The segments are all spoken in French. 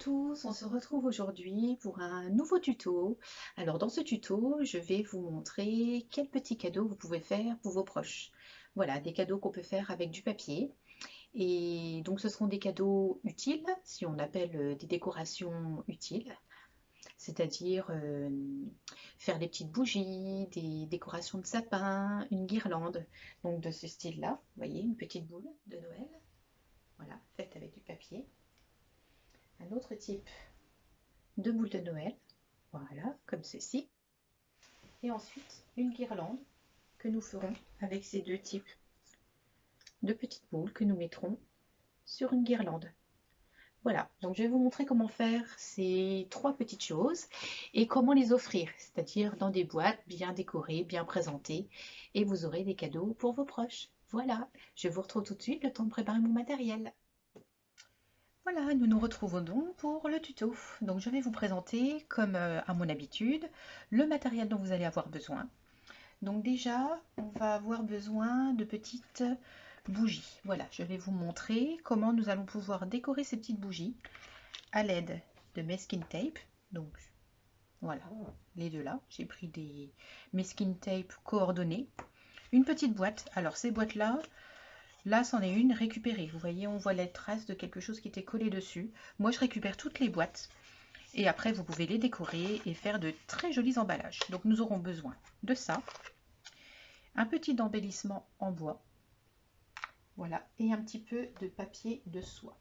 tous, on se retrouve aujourd'hui pour un nouveau tuto. Alors dans ce tuto, je vais vous montrer quels petits cadeaux vous pouvez faire pour vos proches. Voilà, des cadeaux qu'on peut faire avec du papier. Et donc ce seront des cadeaux utiles, si on appelle des décorations utiles, c'est-à-dire faire des petites bougies, des décorations de sapin, une guirlande. Donc de ce style-là, vous voyez, une petite boule de Noël, voilà, faite avec du papier. Un autre type de boules de Noël, voilà, comme ceci. Et ensuite, une guirlande que nous ferons avec ces deux types de petites boules que nous mettrons sur une guirlande. Voilà, donc je vais vous montrer comment faire ces trois petites choses et comment les offrir, c'est-à-dire dans des boîtes bien décorées, bien présentées, et vous aurez des cadeaux pour vos proches. Voilà, je vous retrouve tout de suite, le temps de préparer mon matériel. Voilà, nous nous retrouvons donc pour le tuto. Donc je vais vous présenter, comme à mon habitude, le matériel dont vous allez avoir besoin. Donc déjà, on va avoir besoin de petites bougies. Voilà, je vais vous montrer comment nous allons pouvoir décorer ces petites bougies à l'aide de masking tape. Donc voilà, les deux là. J'ai pris des masking tape coordonnées. Une petite boîte. Alors ces boîtes-là, là, c'en est une récupérée. Vous voyez, on voit les traces de quelque chose qui était collé dessus. Moi, je récupère toutes les boîtes. Et après, vous pouvez les décorer et faire de très jolis emballages. Donc, nous aurons besoin de ça. Un petit embellissement en bois. Voilà. Et un petit peu de papier de soie.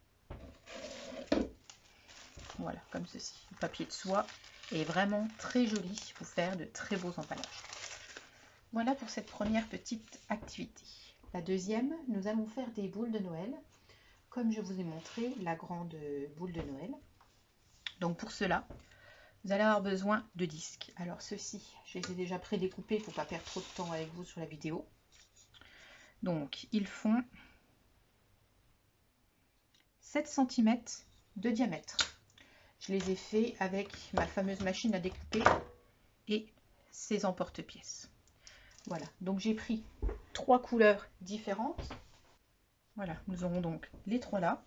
Voilà, comme ceci. Le papier de soie est vraiment très joli pour faire de très beaux emballages. Voilà pour cette première petite activité. La deuxième, nous allons faire des boules de Noël. Comme je vous ai montré, la grande boule de Noël. Donc pour cela, vous allez avoir besoin de disques. Alors ceux-ci, je les ai déjà prédécoupés pour ne pas perdre trop de temps avec vous sur la vidéo. Donc ils font 7 cm de diamètre. Je les ai faits avec ma fameuse machine à découper et ses emporte-pièces. Voilà, donc j'ai pris 3 couleurs différentes. Voilà, nous aurons donc les 3 là.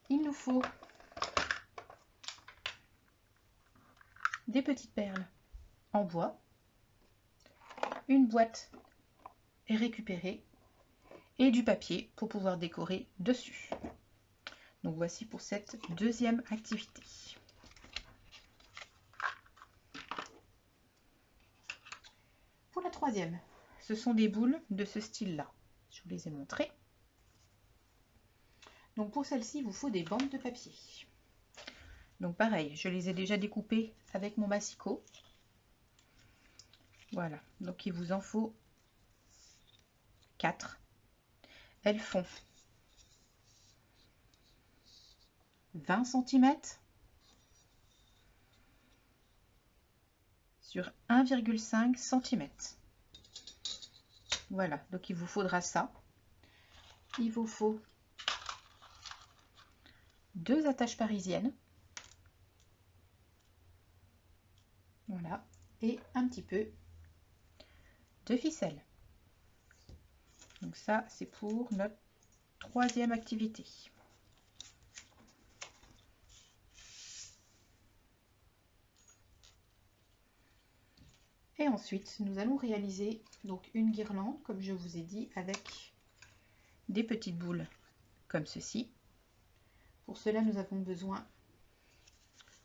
Il nous faut des petites perles en bois. Une boîte est récupérée et du papier pour pouvoir décorer dessus. Donc voici pour cette deuxième activité. Pour la troisième, ce sont des boules de ce style-là. Je vous les ai montrées. Donc pour celle-ci, il vous faut des bandes de papier. Donc pareil, je les ai déjà découpées avec mon massicot. Voilà, donc il vous en faut 4. Elles font 20 cm sur 1,5 cm. Voilà, donc il vous faudra ça. Il vous faut 2 attaches parisiennes. Voilà, et un petit peu de ficelle. Donc ça, c'est pour notre troisième activité. Et ensuite, nous allons réaliser donc une guirlande, comme je vous ai dit, avec des petites boules comme ceci. Pour cela, nous avons besoin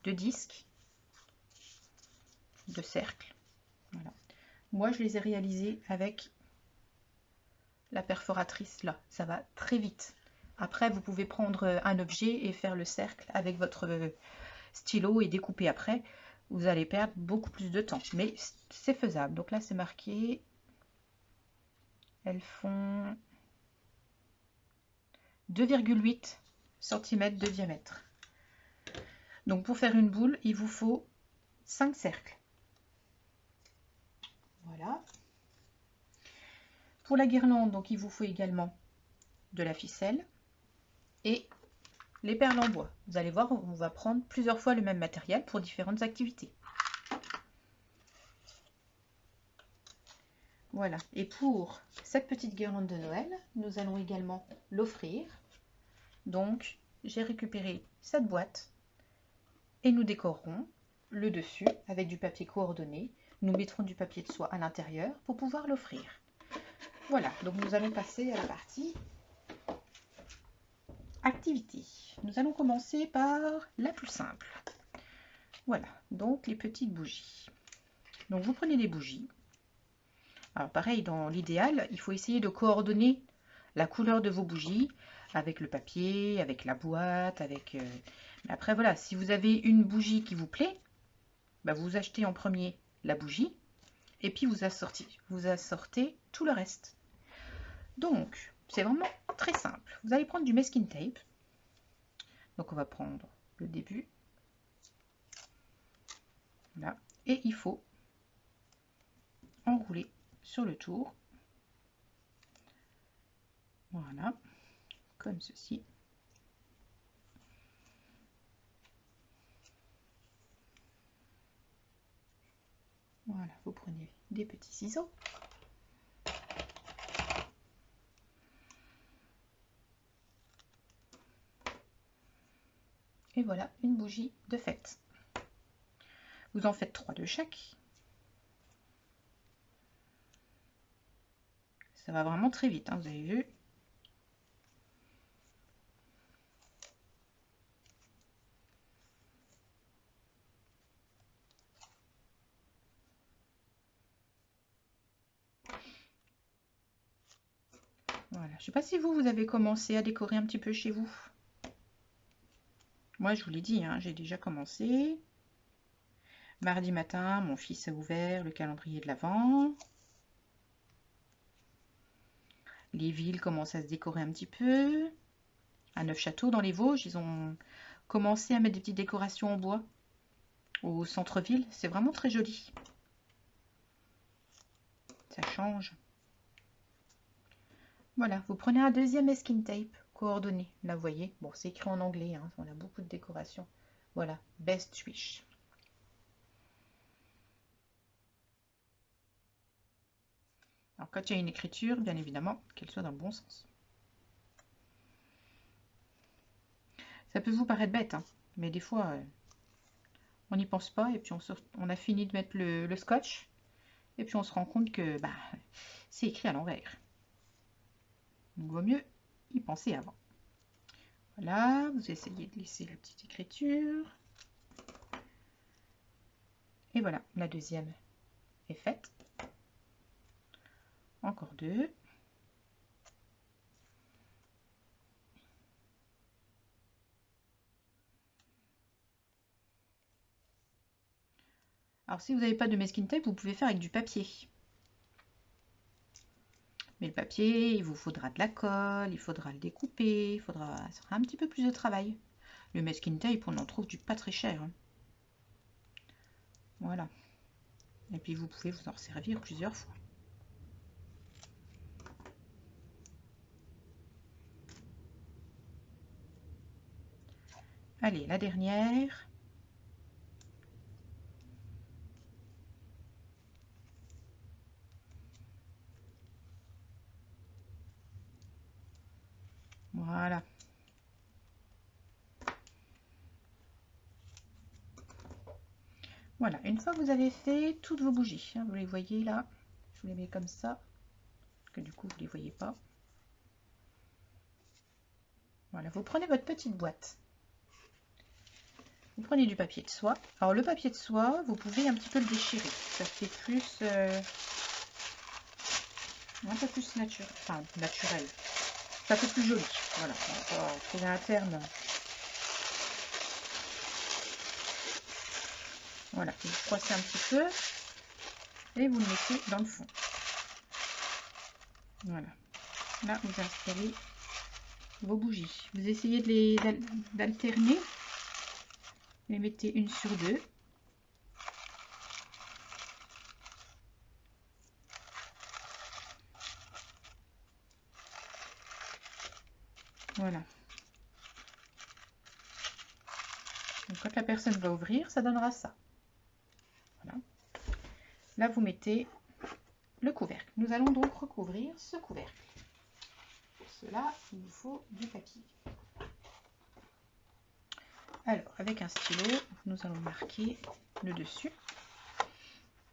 de disques, de cercles. Voilà. Moi, je les ai réalisés avec la perforatrice là. Ça va très vite. Après, vous pouvez prendre un objet et faire le cercle avec votre stylo et découper après. Vous allez perdre beaucoup plus de temps, mais c'est faisable. Donc là, c'est marqué. Elles font 2,8 cm de diamètre. Donc pour faire une boule, il vous faut 5 cercles. Voilà. Pour la guirlande, donc il vous faut également de la ficelle et les perles en bois. Vous allez voir, on va prendre plusieurs fois le même matériel pour différentes activités. Voilà. Et pour cette petite guirlande de Noël, nous allons également l'offrir. Donc, j'ai récupéré cette boîte Et nous décorerons le dessus avec du papier coordonné. Nous mettrons du papier de soie à l'intérieur pour pouvoir l'offrir. Voilà, donc nous allons passer à la partie activité. Nous allons commencer par la plus simple. Voilà, donc les petites bougies. Donc vous prenez des bougies. Alors pareil, dans l'idéal, il faut essayer de coordonner la couleur de vos bougies avec le papier, avec la boîte, avec... Après voilà, si vous avez une bougie qui vous plaît, bah, vous achetez en premier la bougie et puis vous assortez tout le reste. Donc, c'est vraiment très simple. Vous allez prendre du masking tape. Donc on va prendre le début. Là. Et il faut enrouler sur le tour. Voilà, comme ceci. Voilà, vous prenez des petits ciseaux. Et voilà, une bougie de fête. Vous en faites 3 de chaque. Ça va vraiment très vite, hein, vous avez vu. Voilà, je ne sais pas si vous avez commencé à décorer un petit peu chez vous. Moi, je vous l'ai dit, hein, j'ai déjà commencé. Mardi matin, mon fils a ouvert le calendrier de l'Avent. Les villes commencent à se décorer un petit peu. À Neufchâteau, dans les Vosges, ils ont commencé à mettre des petites décorations en bois au centre-ville. C'est vraiment très joli. Ça change. Voilà, vous prenez un deuxième masking tape coordonné. Là, vous voyez, bon, c'est écrit en anglais, hein, on a beaucoup de décorations. Voilà, Best Wish. Alors, quand il y a une écriture, bien évidemment, qu'elle soit dans le bon sens. Ça peut vous paraître bête, hein, mais des fois, on n'y pense pas et puis on a fini de mettre le scotch et puis on se rend compte que bah, c'est écrit à l'envers. Donc, vaut mieux y penser avant. Voilà, vous essayez de laisser la petite écriture. Et voilà, la deuxième est faite. Encore 2. Alors si vous n'avez pas de masking tape, vous pouvez faire avec du papier. Mais le papier, il vous faudra de la colle, il faudra le découper, ça sera un petit peu plus de travail. Le masking tape, on en trouve du pas très cher, hein. Voilà. Et puis vous pouvez vous en servir plusieurs fois. Allez, la dernière. Voilà. Voilà, une fois que vous avez fait toutes vos bougies, hein, vous les voyez là, je vous les mets comme ça, parce que du coup vous ne les voyez pas. Voilà, vous prenez votre petite boîte. Vous prenez du papier de soie. Alors le papier de soie, vous pouvez un petit peu le déchirer. Ça fait plus... un peu plus naturel. Enfin, naturel. Ça fait plus joli. Voilà, on va trouver un terme. Voilà, vous froissez un petit peu. Et vous le mettez dans le fond. Voilà. Là, vous installez vos bougies. Vous essayez d'alterner. Vous les mettez une sur deux. Voilà. Donc, quand la personne va ouvrir, ça donnera ça. Voilà. Là, vous mettez le couvercle. Nous allons donc recouvrir ce couvercle. Pour cela, il nous faut du papier. Alors, avec un stylo, nous allons marquer le dessus.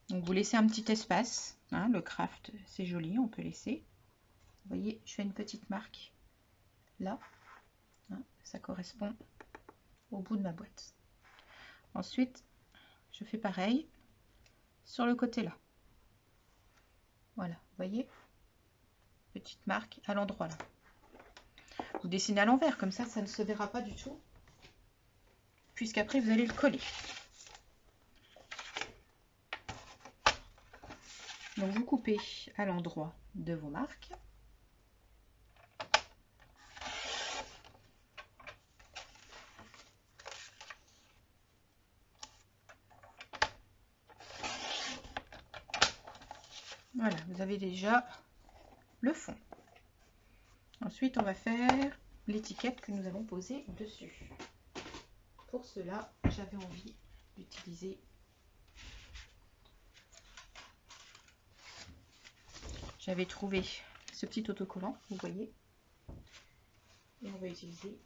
Donc, vous laissez un petit espace. Hein, le craft, c'est joli, on peut laisser. Vous voyez, je fais une petite marque là. Hein, ça correspond au bout de ma boîte. Ensuite, je fais pareil sur le côté là. Voilà, vous voyez, petite marque à l'endroit là. Vous dessinez à l'envers, comme ça ne se verra pas du tout, puisqu'après vous allez le coller. Donc vous coupez à l'endroit de vos marques. Voilà, vous avez déjà le fond. Ensuite, on va faire l'étiquette que nous allons poser dessus. Pour cela, j'avais envie d'utiliser j'avais trouvé ce petit autocollant, vous voyez. Et on va utiliser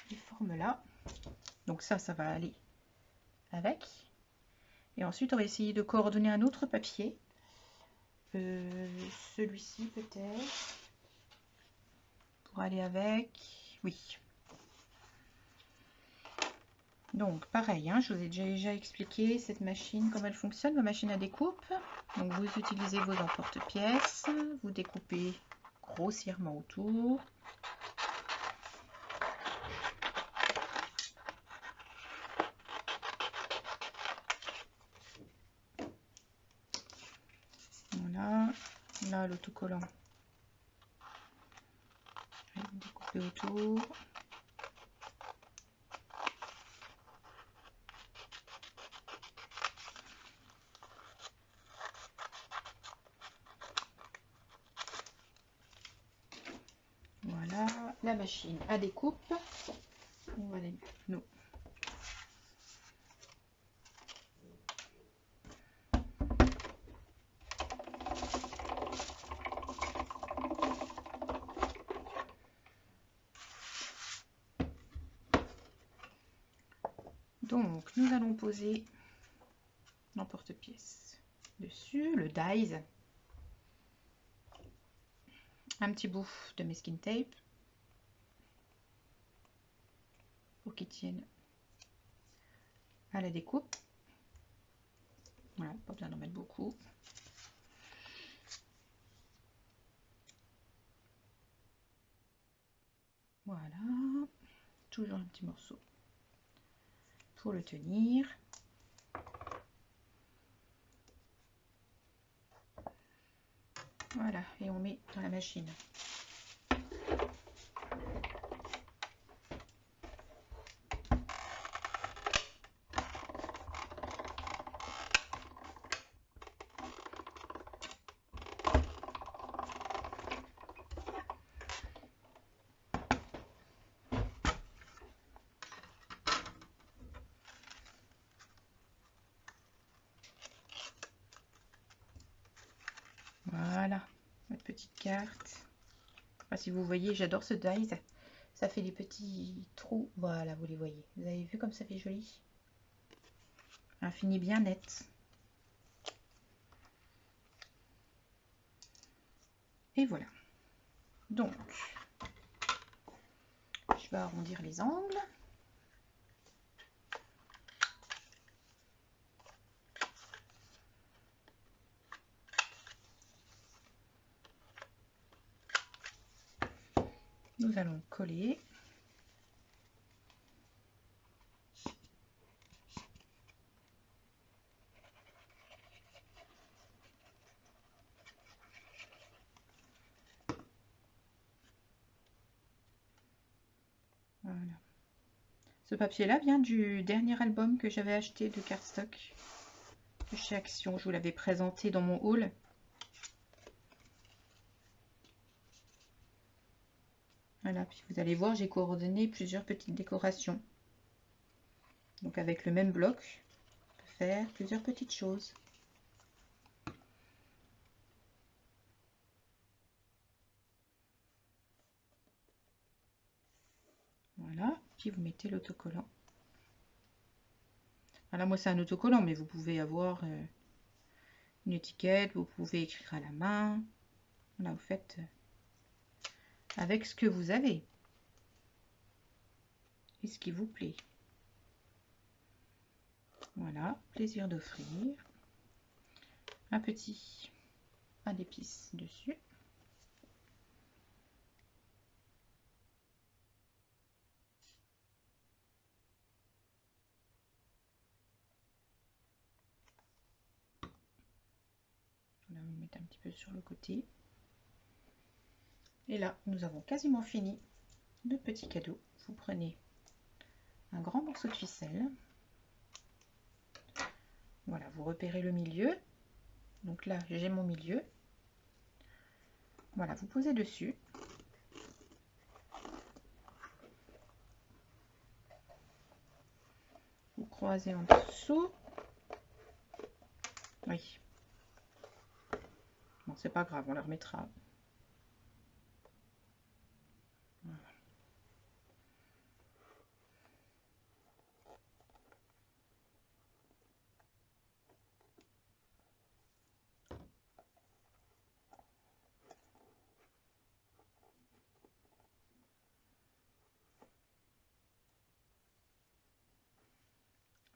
les formes là. Donc ça va aller avec. Et ensuite, on va essayer de coordonner un autre papier. Celui-ci peut-être. Pour aller avec. Oui. Donc pareil, hein, je vous ai déjà expliqué cette machine, comment elle fonctionne, ma machine à découpe. Donc vous utilisez vos emporte-pièces, vous découpez grossièrement autour. Voilà, là l'autocollant. Découper autour. Voilà, la machine à découpe. On va aller nous. Donc, nous allons poser l'emporte-pièce dessus, le dies, un petit bout de masking tape pour qu'il tienne à la découpe. Voilà, pas besoin d'en mettre beaucoup. Voilà, toujours un petit morceau pour le tenir. Voilà, et on met dans la machine. Voilà, notre petite carte. Enfin, si vous voyez, j'adore ce dies. Ça fait des petits trous. Voilà, vous les voyez. Vous avez vu comme ça fait joli? Un fini bien net. Et voilà. Donc, je vais arrondir les angles. Nous allons coller. Voilà. Ce papier-là vient du dernier album que j'avais acheté de cardstock de chez Action. Je vous l'avais présenté dans mon haul. Voilà, puis vous allez voir, j'ai coordonné plusieurs petites décorations. Donc avec le même bloc, on peut faire plusieurs petites choses. Voilà, Puis vous mettez l'autocollant. Là, moi, c'est un autocollant, mais vous pouvez avoir une étiquette, vous pouvez écrire à la main. Là, vous faites avec ce que vous avez et ce qui vous plaît. Voilà, plaisir d'offrir. Un petit pain d'épices dessus. Là, on va mettre un petit peu sur le côté. Et là, nous avons quasiment fini le petit cadeau. Vous prenez un grand morceau de ficelle. Voilà, vous repérez le milieu. Donc là, j'ai mon milieu. Voilà, vous posez dessus. Vous croisez en dessous. Oui. Bon, c'est pas grave, on la remettra. Voilà.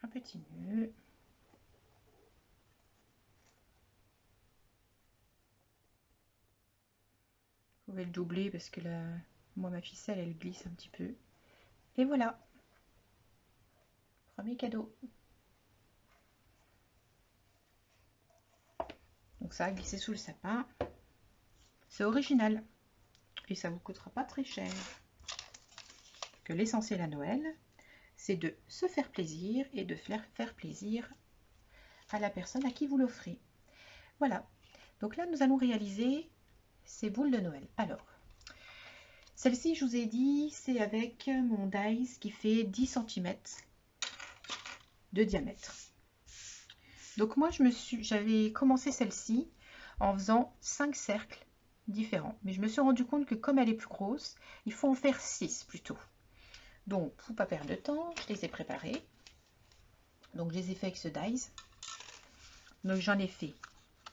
Un petit nœud. Vous pouvez le doubler parce que là, moi ma ficelle elle glisse un petit peu. Et voilà. Premier cadeau. Donc ça a glissé sous le sapin. C'est original. Et ça vous coûtera pas très cher. Que l'essentiel à Noël, c'est de se faire plaisir et de faire plaisir à la personne à qui vous l'offrez. Voilà. Donc là, nous allons réaliser ces boules de Noël. Alors, celle-ci, je vous ai dit, c'est avec mon dies qui fait 10 cm de diamètre. Donc moi, j'avais commencé celle-ci en faisant 5 cercles différents. Mais je me suis rendu compte que comme elle est plus grosse, il faut en faire 6 plutôt. Donc, pour ne pas perdre de temps, je les ai préparés. Donc, je les ai fait avec ce dies. Donc, j'en ai fait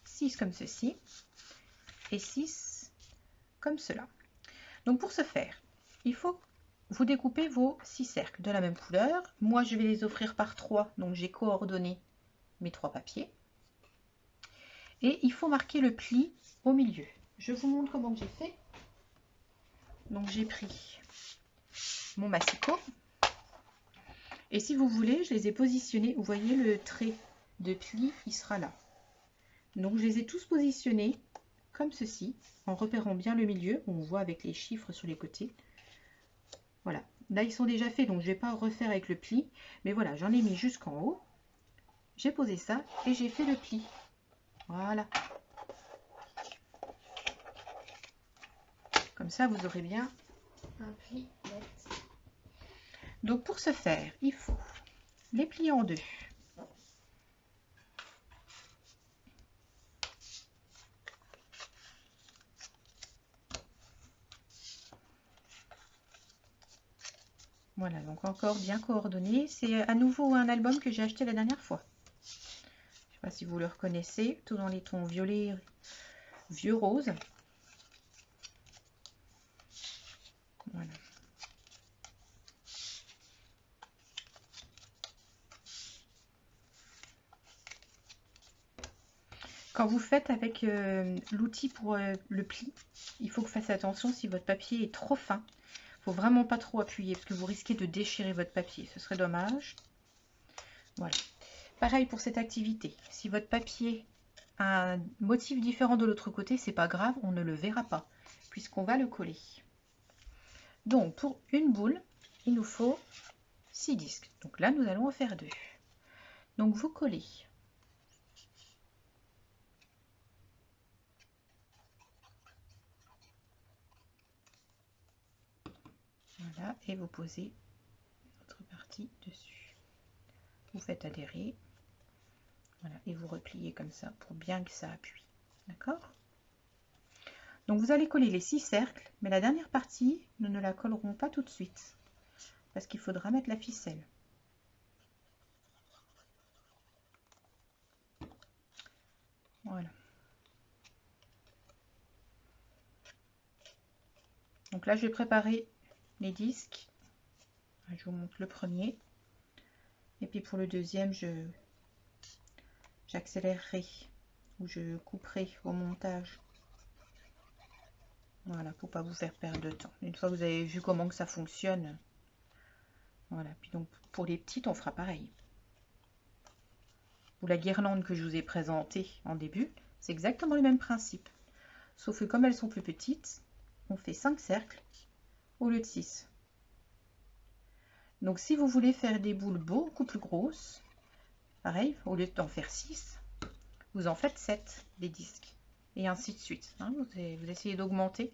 6 comme ceci et 6 comme cela. Donc, pour ce faire, il faut vous découper vos 6 cercles de la même couleur. Moi, je vais les offrir par 3. Donc, j'ai coordonné mes 3 papiers. Et il faut marquer le pli au milieu. Je vous montre comment j'ai fait. Donc, j'ai pris mon massicot. Et si vous voulez, je les ai positionnés. Vous voyez le trait de pli, il sera là. Donc je les ai tous positionnés comme ceci, en repérant bien le milieu. On voit avec les chiffres sur les côtés. Voilà. Là, ils sont déjà faits, donc je ne vais pas refaire avec le pli. Mais voilà, j'en ai mis jusqu'en haut. J'ai posé ça et j'ai fait le pli. Voilà. Comme ça, vous aurez bien un pli net. Donc pour ce faire, il faut les plier en deux. Voilà, donc encore bien coordonné. C'est à nouveau un album que j'ai acheté la dernière fois. Je ne sais pas si vous le reconnaissez, tout dans les tons violet, vieux rose. Voilà. Quand vous faites avec l'outil pour le pli, il faut que vous fassiez attention si votre papier est trop fin. Il ne faut vraiment pas trop appuyer parce que vous risquez de déchirer votre papier. Ce serait dommage. Voilà. Pareil pour cette activité. Si votre papier a un motif différent de l'autre côté, c'est pas grave, on ne le verra pas puisqu'on va le coller. Donc pour une boule, il nous faut 6 disques. Donc là, nous allons en faire 2. Donc vous collez. Voilà, et vous posez votre partie dessus. Vous faites adhérer. Voilà, et vous repliez comme ça pour bien que ça appuie. D'accord? Donc vous allez coller les 6 cercles, mais la dernière partie, nous ne la collerons pas tout de suite. parce qu'il faudra mettre la ficelle. Voilà. Donc là, je vais préparer les disques. Je vous montre le premier. Et puis pour le deuxième, j'accélérerai ou je couperai au montage. Voilà, pour pas vous faire perdre de temps. Une fois que vous avez vu comment que ça fonctionne. Voilà, puis donc pour les petites, on fera pareil. Pour la guirlande que je vous ai présentée en début, c'est exactement le même principe. Sauf que comme elles sont plus petites, on fait 5 cercles au lieu de 6. Donc si vous voulez faire des boules beaucoup plus grosses, pareil, au lieu d'en faire 6, vous en faites 7 des disques. Et ainsi de suite. Hein, vous essayez d'augmenter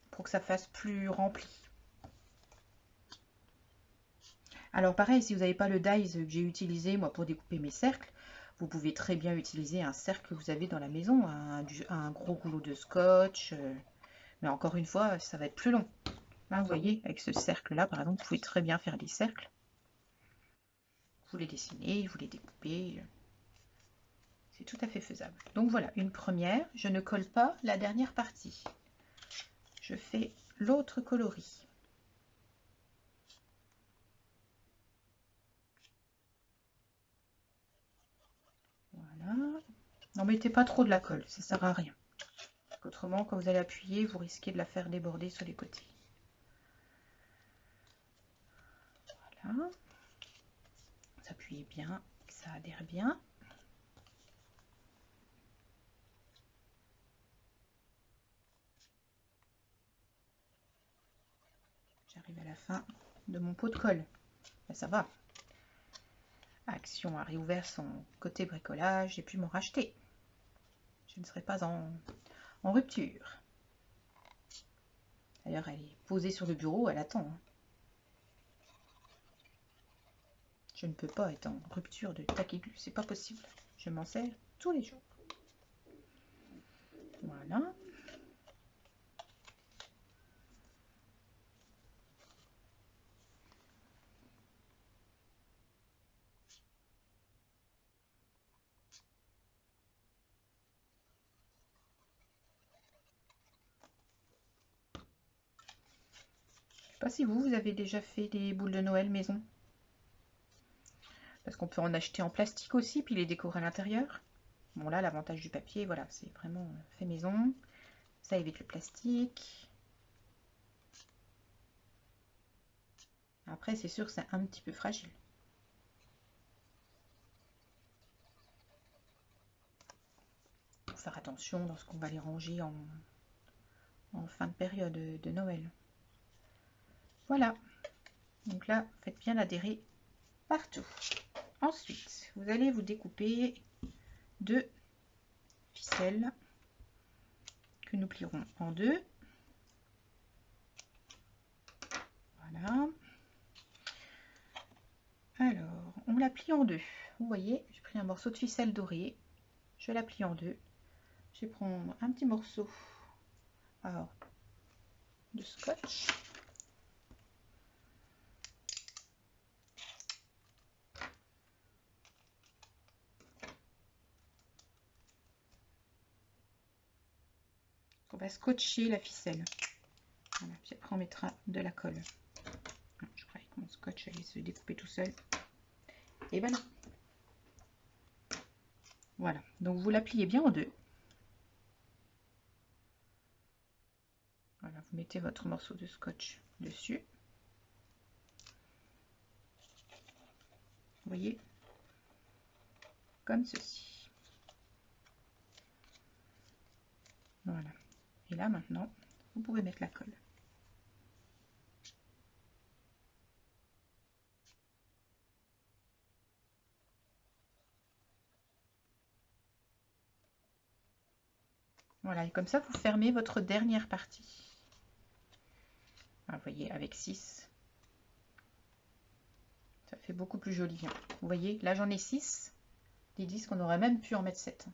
pour que ça fasse plus rempli. Alors pareil, si vous n'avez pas le dies que j'ai utilisé moi pour découper mes cercles, vous pouvez très bien utiliser un cercle que vous avez dans la maison, un gros rouleau de scotch. Mais encore une fois, ça va être plus long. Là, vous voyez, avec ce cercle-là, par exemple, vous pouvez très bien faire des cercles. Vous les dessinez, vous les découpez. C'est tout à fait faisable. Donc voilà, une première. Je ne colle pas la dernière partie. Je fais l'autre coloris. Voilà. N'en mettez pas trop de la colle, ça sert à rien. Autrement, quand vous allez appuyer, vous risquez de la faire déborder sur les côtés. Voilà. Vous appuyez bien, que ça adhère bien. J'arrive à la fin de mon pot de colle. Ben, ça va. Action a réouvert son côté bricolage, j'ai pu m'en racheter. Je ne serai pas en rupture. D'ailleurs, elle est posée sur le bureau, elle attend. Je ne peux pas être en rupture de taquet-glu, c'est pas possible. Je m'en sers tous les jours. Voilà. Je sais pas si vous avez déjà fait des boules de Noël maison. Parce qu'on peut en acheter en plastique aussi, puis les décorer à l'intérieur. Bon là, l'avantage du papier, voilà, c'est vraiment fait maison. Ça évite le plastique. Après, c'est sûr que c'est un petit peu fragile. Faut faire attention lorsqu'on va les ranger en fin de période de Noël. Voilà. Donc là, faites bien adhérer partout. Ensuite, vous allez vous découper deux ficelles que nous plierons en deux. Voilà. Alors, on la plie en deux. Vous voyez, j'ai pris un morceau de ficelle dorée. Je la plie en deux. Je vais prendre un petit morceau de scotch. On va scotcher la ficelle. Voilà, puis après on mettra de la colle. Je croyais que mon scotch allait se découper tout seul. Et ben non. Voilà, donc vous la pliez bien en deux. Voilà, vous mettez votre morceau de scotch dessus. Vous voyez, comme ceci. Voilà. Et là maintenant, vous pouvez mettre la colle. Voilà, et comme ça, vous fermez votre dernière partie. Vous voyez, avec 6, ça fait beaucoup plus joli. Vous voyez, là j'en ai 6. Des disques, on aurait même pu en mettre 7.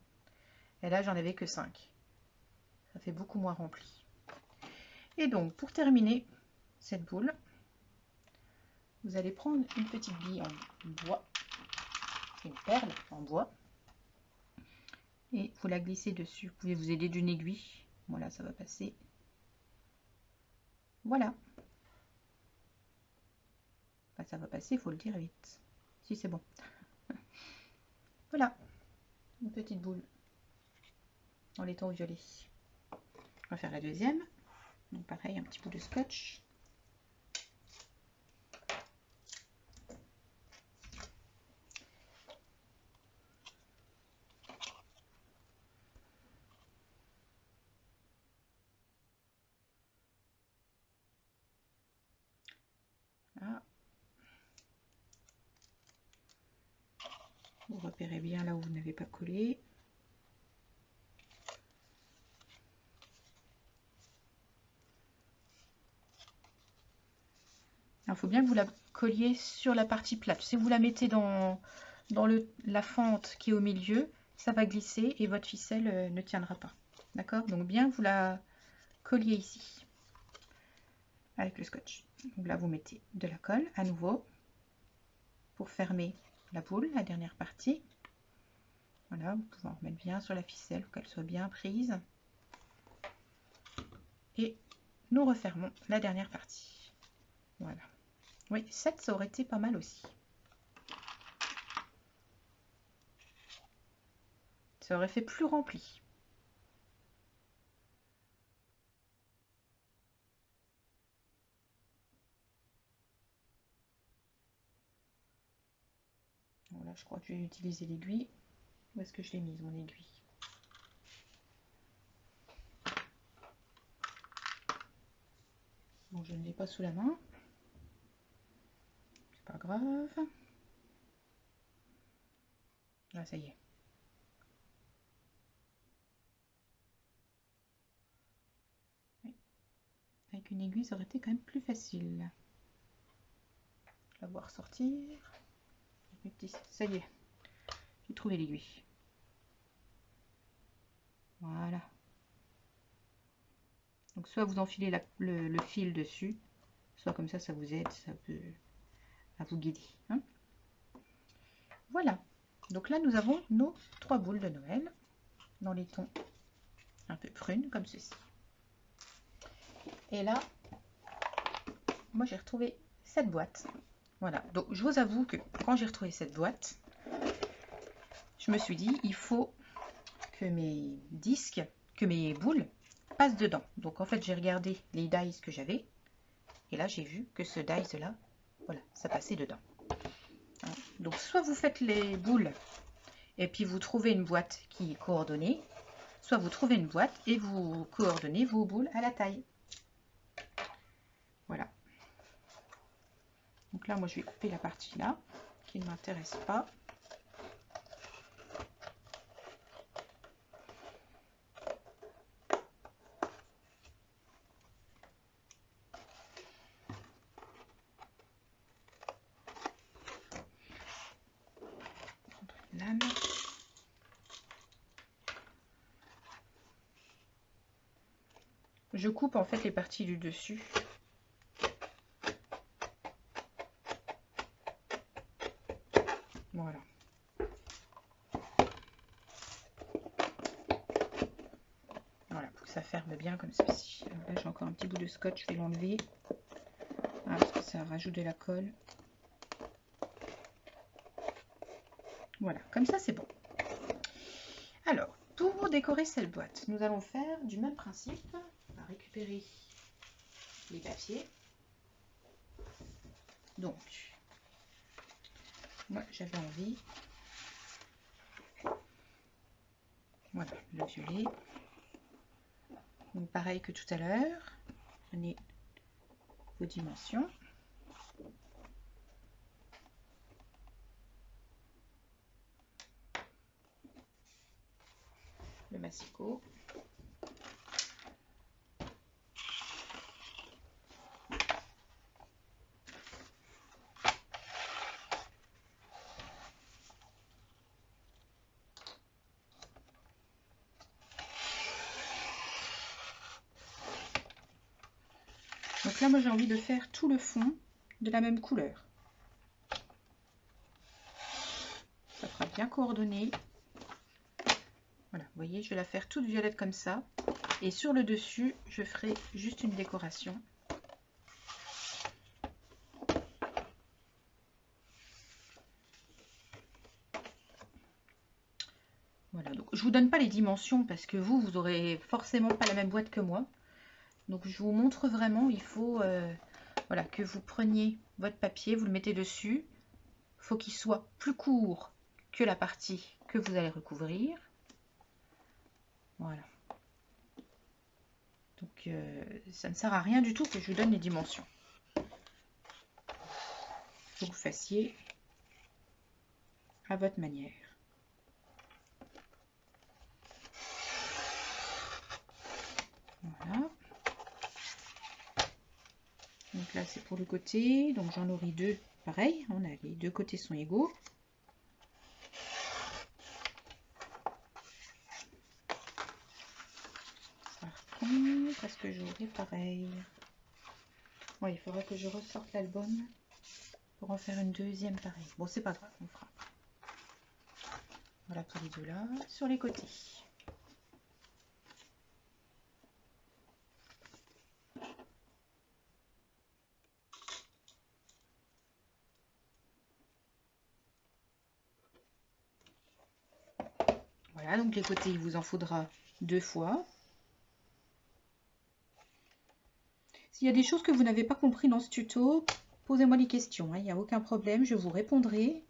Et là, j'en avais que 5. Ça fait beaucoup moins rempli. Et donc, pour terminer cette boule, vous allez prendre une petite bille en bois, une perle en bois, et vous la glissez dessus. Vous pouvez vous aider d'une aiguille. Voilà, ça va passer. Voilà. Enfin, ça va passer, il faut le dire vite. Si, c'est bon. Voilà, une petite boule en laiton violet. On va faire la deuxième. Donc pareil, un petit bout de scotch. Là. Vous repérez bien là où vous n'avez pas collé. Il faut bien que vous la colliez sur la partie plate. Si vous la mettez dans la fente qui est au milieu, ça va glisser et votre ficelle ne tiendra pas. D'accord? Donc bien vous la colliez ici avec le scotch. Donc là vous mettez de la colle à nouveau pour fermer la boule, la dernière partie. Voilà, vous pouvez en remettre bien sur la ficelle pour qu'elle soit bien prise. Et nous refermons la dernière partie. Voilà. Oui, 7, ça aurait été pas mal aussi. Ça aurait fait plus rempli. Bon, là, je crois que je vais utiliser l'aiguille. Où est-ce que je l'ai mise, mon aiguille? Bon, je ne l'ai pas sous la main. C'est pas grave. Là, ça y est. Oui. Avec une aiguille, ça aurait été quand même plus facile. Je vais la voir sortir. Mes petits... Ça y est. J'ai trouvé l'aiguille. Voilà. Donc, soit vous enfilez le fil dessus, soit comme ça vous aide, ça peut à vous guider. Hein. Voilà. Donc là, nous avons nos 3 boules de Noël dans les tons un peu prunes, comme ceci. Et là, moi, j'ai retrouvé cette boîte. Voilà. Donc, je vous avoue que quand j'ai retrouvé cette boîte, je me suis dit, il faut que mes disques, que mes boules passent dedans. Donc, en fait, j'ai regardé les dies que j'avais. Et là, j'ai vu que ce dies là, voilà, ça passait dedans. Donc, soit vous faites les boules et puis vous trouvez une boîte qui est coordonnée, soit vous trouvez une boîte et vous coordonnez vos boules à la taille. Voilà. Donc là, moi, je vais couper la partie là, qui ne m'intéresse pas. Lame. Je coupe en fait les parties du dessus. Voilà. Voilà, pour que ça ferme bien comme ceci. Là, j'ai encore un petit bout de scotch, je vais l'enlever. Voilà, parce que ça rajoute de la colle. Voilà, comme ça c'est bon. Alors, pour décorer cette boîte, nous allons faire du même principe. On va récupérer les papiers. Donc, moi j'avais envie, voilà, le violet. Donc pareil que tout à l'heure, prenez vos dimensions. Le massicot. Donc là, moi j'ai envie de faire tout le fond de la même couleur. bien coordonner. Voilà, vous voyez, je vais la faire toute violette comme ça. Et sur le dessus, je ferai juste une décoration. Voilà, donc je vous donne pas les dimensions parce que vous aurez forcément pas la même boîte que moi. Donc je vous montre vraiment, il faut voilà, que vous preniez votre papier, vous le mettez dessus. Il faut qu'il soit plus court que la partie que vous allez recouvrir. Voilà. Donc ça ne sert à rien du tout que je vous donne les dimensions. Il faut que vous fassiez à votre manière. Voilà. Donc là c'est pour le côté, donc j'en aurai deux. Pareil, on a les deux côtés sont égaux. Par contre, est-ce que j'aurai pareil? Oui, il faudra que je ressorte l'album pour en faire une deuxième pareille. Bon, c'est pas grave, on fera. Voilà pour les deux là, sur les côtés. Voilà, donc les côtés, il vous en faudra 2 fois. S'il y a des choses que vous n'avez pas compris dans ce tuto, posez-moi des questions, hein, il n'y a aucun problème, je vous répondrai.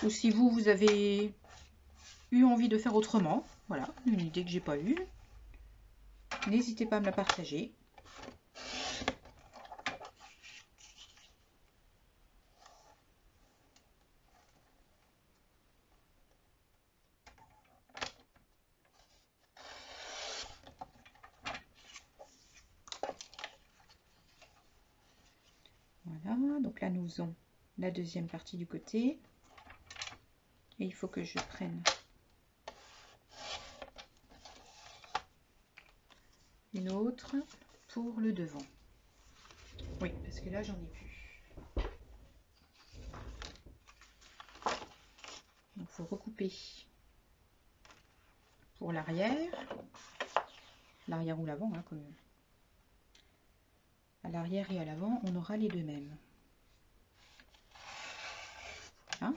Ou si vous avez eu envie de faire autrement, voilà, une idée que j'ai pas eue, n'hésitez pas à me la partager. Voilà, donc là nous faisons la deuxième partie du côté. Et il faut que je prenne une autre pour le devant. Oui, parce que là j'en ai plus. Donc il faut recouper pour l'arrière ou l'avant, hein, comme à l'arrière et à l'avant, on aura les deux mêmes. Voilà.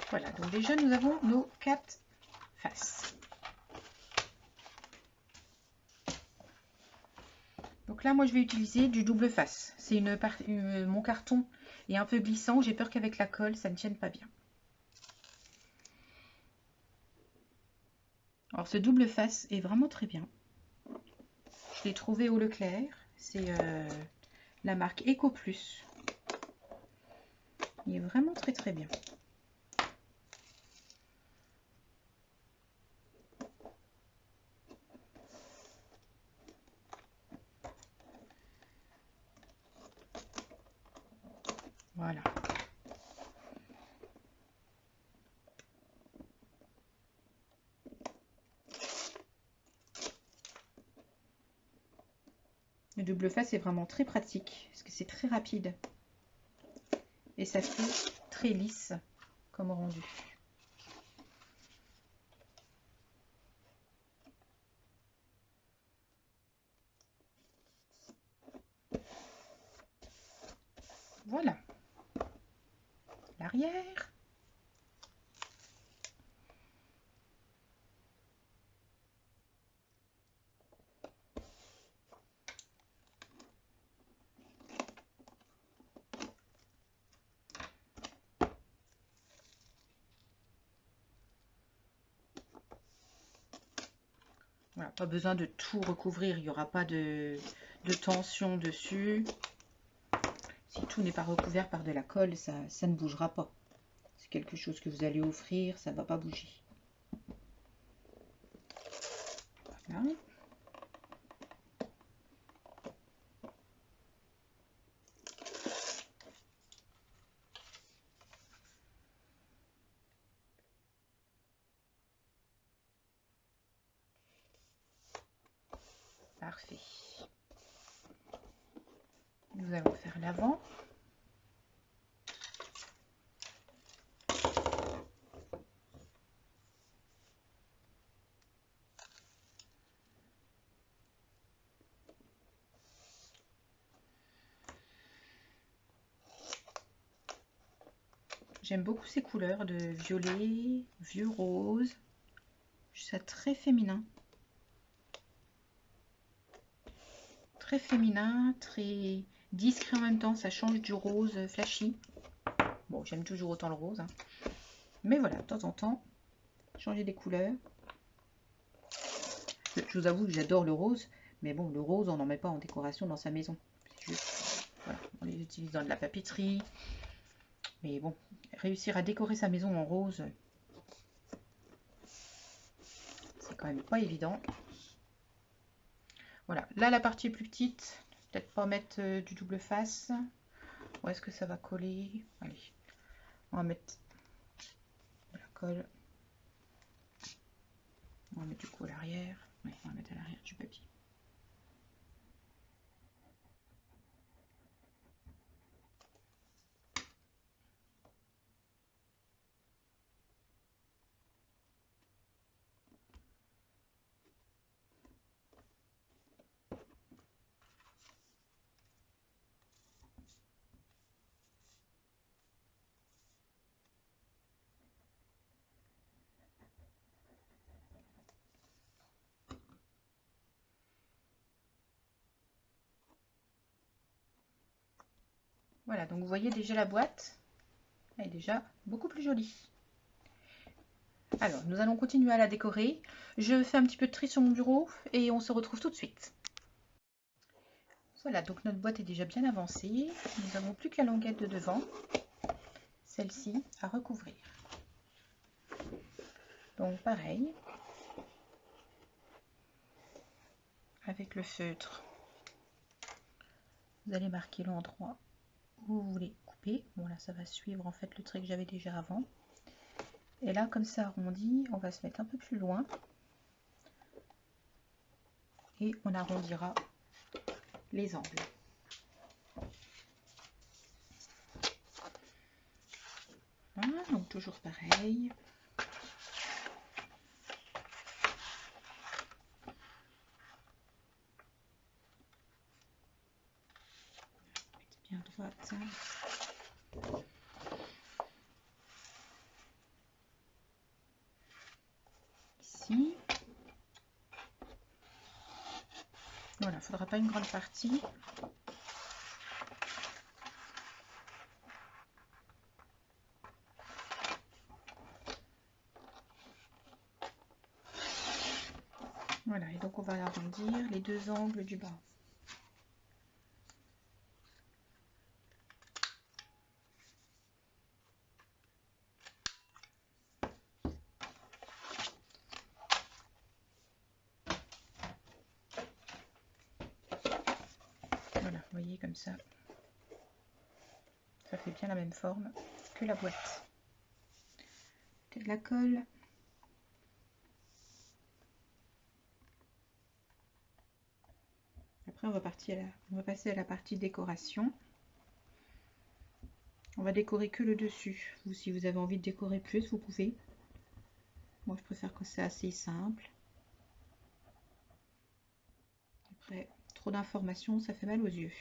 Voilà, donc déjà nous avons nos 4 faces. Donc là, moi je vais utiliser du double face. C'est mon carton est un peu glissant, j'ai peur qu'avec la colle, ça ne tienne pas bien. Alors ce double face est vraiment très bien. Je l'ai trouvé au Leclerc. C'est la marque Eco Plus. Il est vraiment très très bien. Voilà. Le double face est vraiment très pratique parce que c'est très rapide et ça fait très lisse comme rendu. Voilà. L'arrière. Voilà, pas besoin de tout recouvrir, il n'y aura pas de tension dessus. Si tout n'est pas recouvert par de la colle, ça ne bougera pas. C'est quelque chose que vous allez offrir, ça ne va pas bouger. Voilà. Parfait. Nous allons faire l'avant. J'aime beaucoup ces couleurs de violet, vieux rose. Je trouve ça très féminin. Très féminin, très discret en même temps. Ça change du rose flashy. Bon, j'aime toujours autant le rose, hein. Mais voilà, de temps en temps, changer des couleurs. Je vous avoue que j'adore le rose. Mais bon, le rose, on n'en met pas en décoration dans sa maison. Juste, voilà, on les utilise dans de la papeterie. Mais bon, réussir à décorer sa maison en rose, c'est quand même pas évident. Voilà, là la partie est plus petite. Peut-être pas mettre du double face. Où est-ce que ça va coller? Allez, on va mettre de la colle. On va mettre du coup à l'arrière. Oui, on va mettre à l'arrière du papier. Voilà, donc vous voyez déjà la boîte, elle est déjà beaucoup plus jolie. Alors, nous allons continuer à la décorer. Je fais un petit peu de tri sur mon bureau et on se retrouve tout de suite. Voilà, donc notre boîte est déjà bien avancée. Nous n'avons plus que la languette de devant, celle-ci, à recouvrir. Donc pareil, avec le feutre, vous allez marquer l'endroit où vous voulez couper. Bon là, ça va suivre en fait le trait que j'avais déjà avant. Et là, comme ça arrondi, on va se mettre un peu plus loin. Et on arrondira les angles. Voilà, donc toujours pareil. Bien droite. Ici. Voilà, il ne faudra pas une grande partie. Voilà, et donc on va arrondir les deux angles du bas. Voilà, vous voyez comme ça. Ça fait bien la même forme que la boîte. De la colle. Après, on va passer à la partie décoration. On va décorer que le dessus. Ou si vous avez envie de décorer plus, vous pouvez. Moi, je préfère que c'est assez simple. Après, trop d'informations, ça fait mal aux yeux.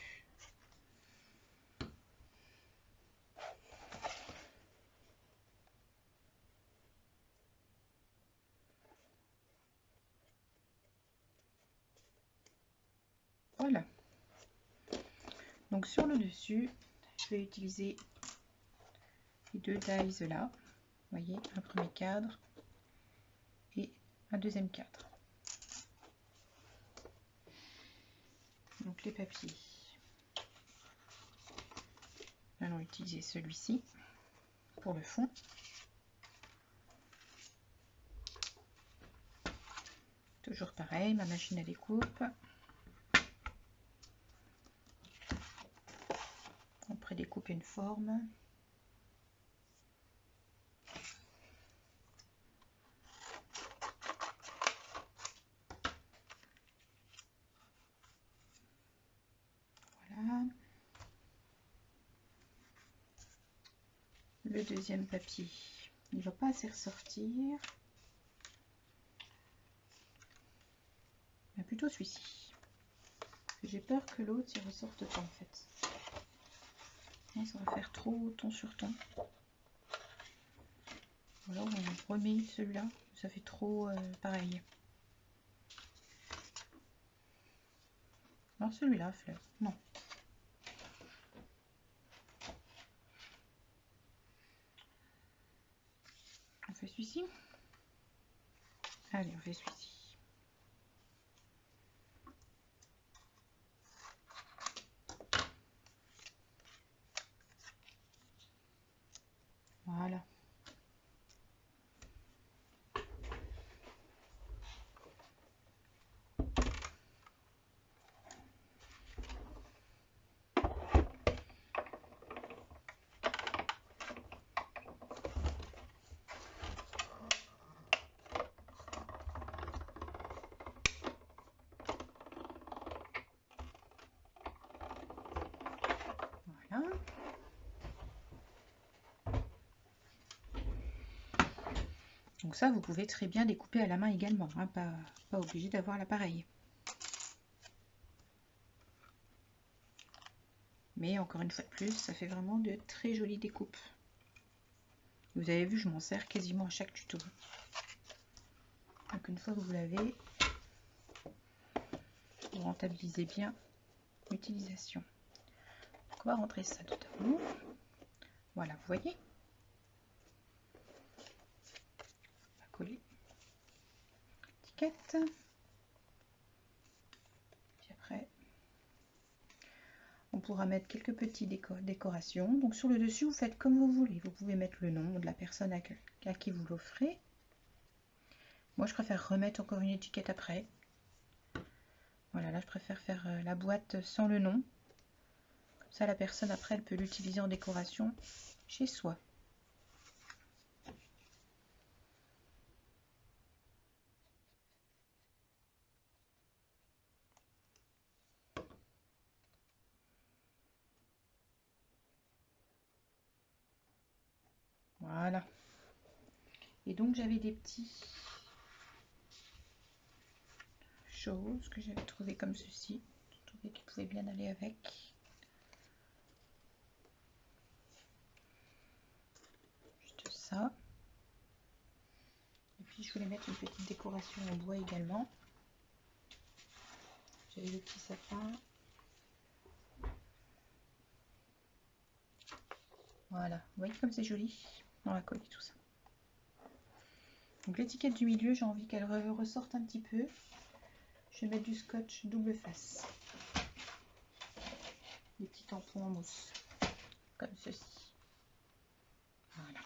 Voilà. Donc sur le dessus, je vais utiliser les deux dies là. Vous voyez, un premier cadre et un deuxième cadre. Donc les papiers. Nous allons utiliser celui-ci pour le fond. Toujours pareil, ma machine à découpe. On prédécoupe une forme. le deuxième papier. Il ne va pas assez ressortir. Mais plutôt celui-ci. J'ai peur que l'autre il ressorte pas en fait. Non, ça va faire trop ton sur ton. Alors on remet celui-là. Ça fait trop pareil. Alors celui-là, fleur. Non. On fait celui-ci. Allez, on fait celui-ci. Voilà. Voilà. Donc ça, vous pouvez très bien découper à la main également, hein, pas obligé d'avoir l'appareil. Mais encore une fois de plus, ça fait vraiment de très jolies découpes. Vous avez vu, je m'en sers quasiment à chaque tuto. Donc une fois que vous l'avez, vous rentabilisez bien l'utilisation. On va rentrer ça tout à l'heure. Voilà, vous voyez. On va coller l'étiquette. Puis après, on pourra mettre quelques petites décorations. Donc sur le dessus, vous faites comme vous voulez. Vous pouvez mettre le nom de la personne à qui vous l'offrez. Moi, je préfère remettre encore une étiquette après. Voilà, là, je préfère faire la boîte sans le nom. Comme ça, la personne, après, elle peut l'utiliser en décoration chez soi. Voilà. Et donc, j'avais des petits choses que j'avais trouvé comme ceci. Je trouvais qu'ils pouvaient bien aller avec. Juste ça. Et puis, je voulais mettre une petite décoration en bois également. J'avais le petit sapin. Voilà, vous voyez comme c'est joli. On va coller tout ça. Donc l'étiquette du milieu, j'ai envie qu'elle ressorte un petit peu. Je vais mettre du scotch double face. Des petits tampons en mousse, comme ceci. Voilà.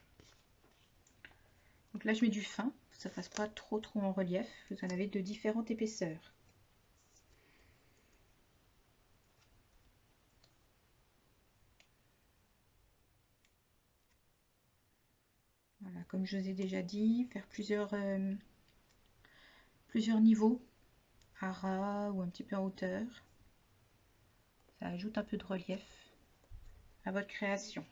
Donc là, je mets du fin, que ça ne fasse pas trop en relief. Vous en avez de différentes épaisseurs. Voilà, comme je vous ai déjà dit, faire plusieurs niveaux, à ras ou un petit peu en hauteur. Ça ajoute un peu de relief à votre création.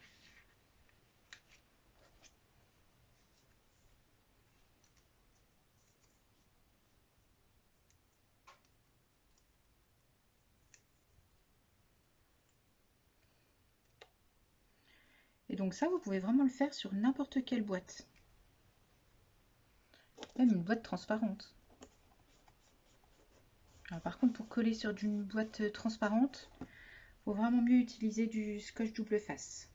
Et donc ça, vous pouvez vraiment le faire sur n'importe quelle boîte. Même une boîte transparente. Alors, par contre, pour coller sur une boîte transparente, il faut vraiment mieux utiliser du scotch double face.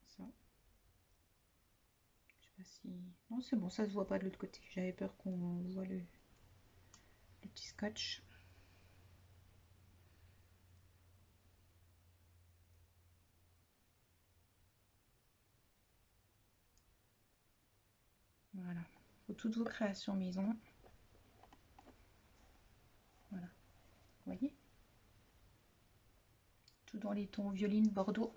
Ça. Je sais pas si... Non, c'est bon, ça se voit pas de l'autre côté. J'avais peur qu'on voit le petit scotch. Voilà. Pour toutes vos créations maison. Voilà. Vous voyez? Tout dans les tons violine bordeaux.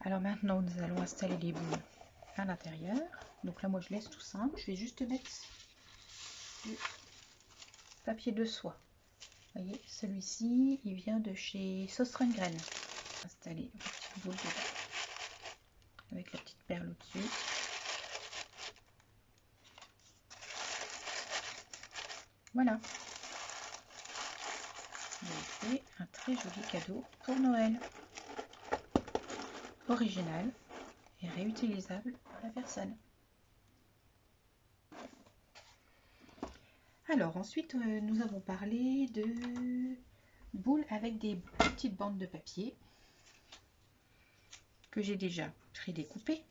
Alors maintenant, nous allons installer les boules à l'intérieur. Donc là, moi, je laisse tout simple. Je vais juste mettre du papier de soie. Vous voyez, celui-ci, il vient de chez Sauce Rundgren. Installer une petite boule dedans, avec la petite perle au-dessus. Voilà. Vous avez fait un très joli cadeau pour Noël. Original et réutilisable par la personne. Alors ensuite, nous avons parlé de boules avec des petites bandes de papier que j'ai déjà prédécoupées.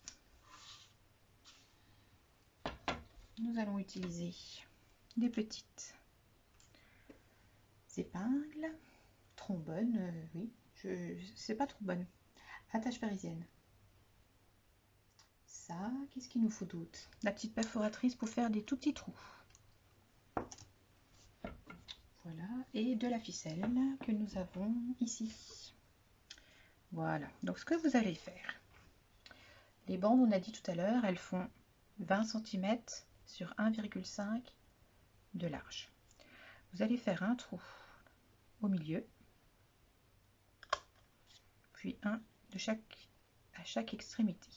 Nous allons utiliser des petites épingles, trombone, oui, c'est pas trombone, attache parisienne. Ça, qu'est-ce qu'il nous faut d'autre? La petite perforatrice pour faire des tout petits trous. Voilà, et de la ficelle que nous avons ici. Voilà, donc ce que vous allez faire, les bandes, on a dit tout à l'heure, elles font 20 cm sur 1,5 de large. Vous allez faire un trou au milieu, puis un de à chaque extrémité.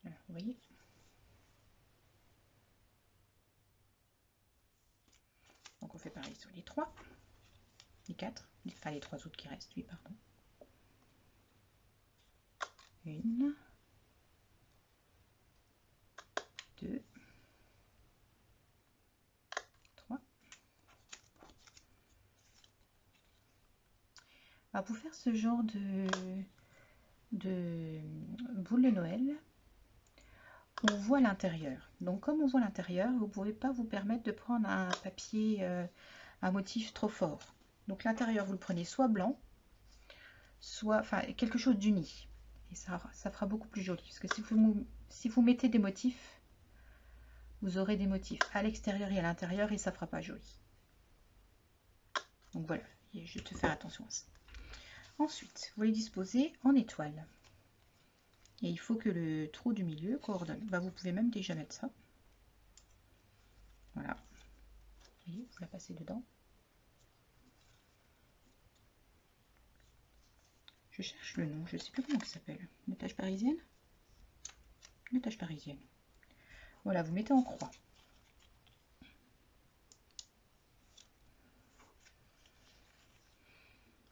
Voilà, vous voyez. Donc on fait pareil sur les 3, les 4, enfin les 3 autres qui restent, oui, pardon. 1, 2, 3. Alors pour faire ce genre de boule de Noël, on voit l'intérieur. Donc comme on voit l'intérieur, vous ne pouvez pas vous permettre de prendre un papier, un motif trop fort. Donc l'intérieur, vous le prenez soit blanc, soit quelque chose d'uni. Et ça fera beaucoup plus joli. Parce que si vous mettez des motifs, vous aurez des motifs à l'extérieur et à l'intérieur et ça ne fera pas joli. Donc voilà, je te faire attention à ça. Ensuite, vous les disposez en étoile. Et il faut que le trou du milieu coordonne. Bah, vous pouvez même déjà mettre ça. Voilà. Vous voyez, vous la passez dedans. Je cherche le nom, je ne sais plus comment ça s'appelle. Une tâche parisienne? Une tâche parisienne. Voilà, vous mettez en croix.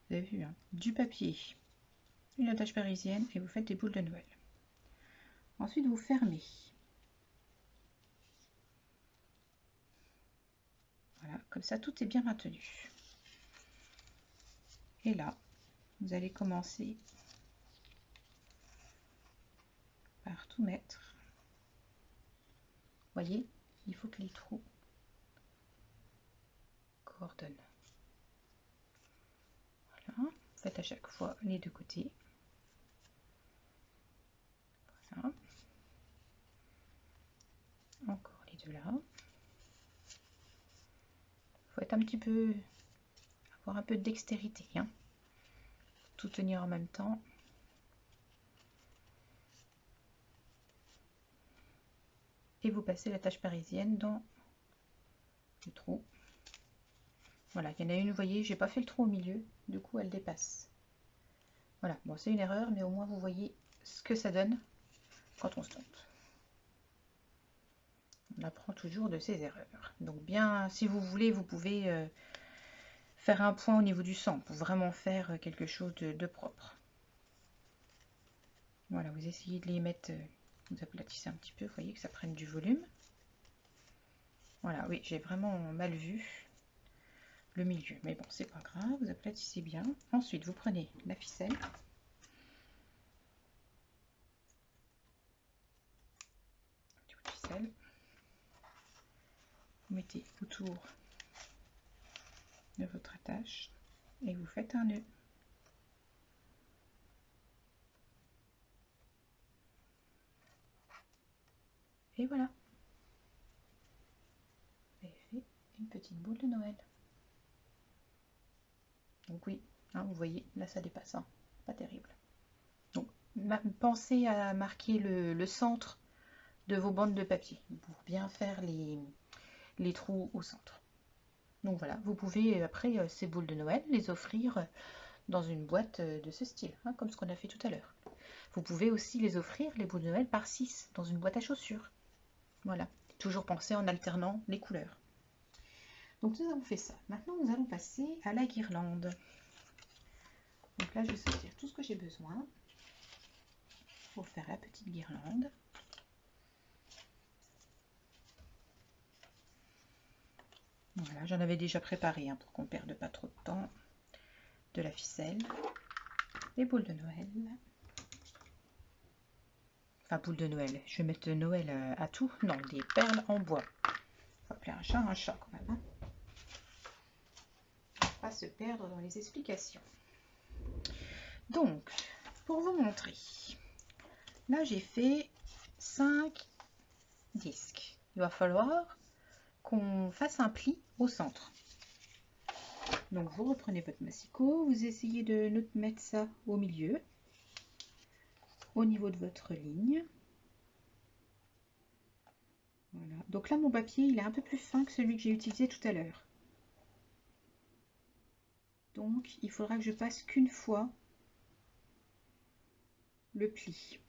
Vous avez vu, hein, du papier, une attache parisienne et vous faites des boules de Noël. Ensuite, vous fermez. Voilà, comme ça, tout est bien maintenu. Et là, vous allez commencer par tout mettre. Vous voyez, il faut que les trous coordonnent. Voilà, faites à chaque fois les deux côtés. Voilà. Encore les deux là. Il faut être un petit peu, avoir un peu de dextérité, hein. Tout tenir en même temps. Et vous passez la tâche parisienne dans le trou. Voilà, il y en a une, vous voyez, j'ai pas fait le trou au milieu, du coup elle dépasse. Voilà, bon c'est une erreur, mais au moins vous voyez ce que ça donne quand on se trompe. On apprend toujours de ses erreurs. Donc bien, si vous voulez, vous pouvez faire un point au niveau du sang pour vraiment faire quelque chose de propre. Voilà, vous essayez de les mettre, vous aplatissez un petit peu, vous voyez que ça prenne du volume. Voilà, oui, j'ai vraiment mal vu le milieu, mais bon, c'est pas grave, vous aplatissez bien. Ensuite, vous prenez la ficelle. Ficelle. Vous mettez autour de votre attache et vous faites un nœud. Et voilà, vous avez fait une petite boule de Noël. Donc oui, Hein, vous voyez, là ça dépasse, hein. Pas terrible. Donc, pensez à marquer le centre de vos bandes de papier pour bien faire les trous au centre. Donc voilà, vous pouvez après ces boules de Noël les offrir dans une boîte de ce style, hein, comme ce qu'on a fait tout à l'heure. Vous pouvez aussi les offrir, les boules de Noël, par 6 dans une boîte à chaussures. Voilà, toujours penser en alternant les couleurs. Donc nous avons fait ça. Maintenant, nous allons passer à la guirlande. Donc là, je vais sortir tout ce que j'ai besoin pour faire la petite guirlande. Voilà, j'en avais déjà préparé hein, pour qu'on ne perde pas trop de temps. De la ficelle, des boules de Noël. Enfin, boules de Noël. Je vais mettre Noël à tout. Non, des perles en bois. Faut appeler un chat quand même. Hein. Pas se perdre dans les explications. Donc, pour vous montrer, là j'ai fait 5 disques. Il va falloir qu'on fasse un pli au centre. Donc vous reprenez votre massicot, vous essayez de mettre ça au milieu, au niveau de votre ligne. Voilà. Donc là mon papier il est un peu plus fin que celui que j'ai utilisé tout à l'heure. Donc il faudra que je passe qu'une fois le pli.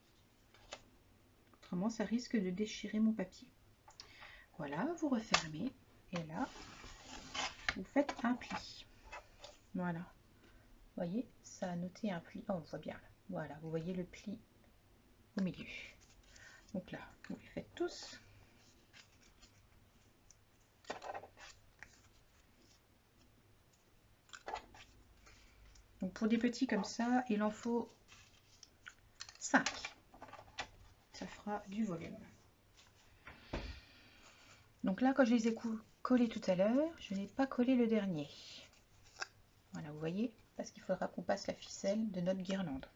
Autrement ça risque de déchirer mon papier. Voilà, vous refermez et là vous faites un pli. Voilà. Vous voyez, ça a noté un pli. Oh, on voit bien là. Voilà, vous voyez le pli au milieu. Donc là, vous les faites tous. Donc pour des petits comme ça, il en faut 5. Ça fera du volume. Donc là, quand je les ai collés tout à l'heure, je n'ai pas collé le dernier. Voilà, vous voyez, parce qu'il faudra qu'on passe la ficelle de notre guirlande.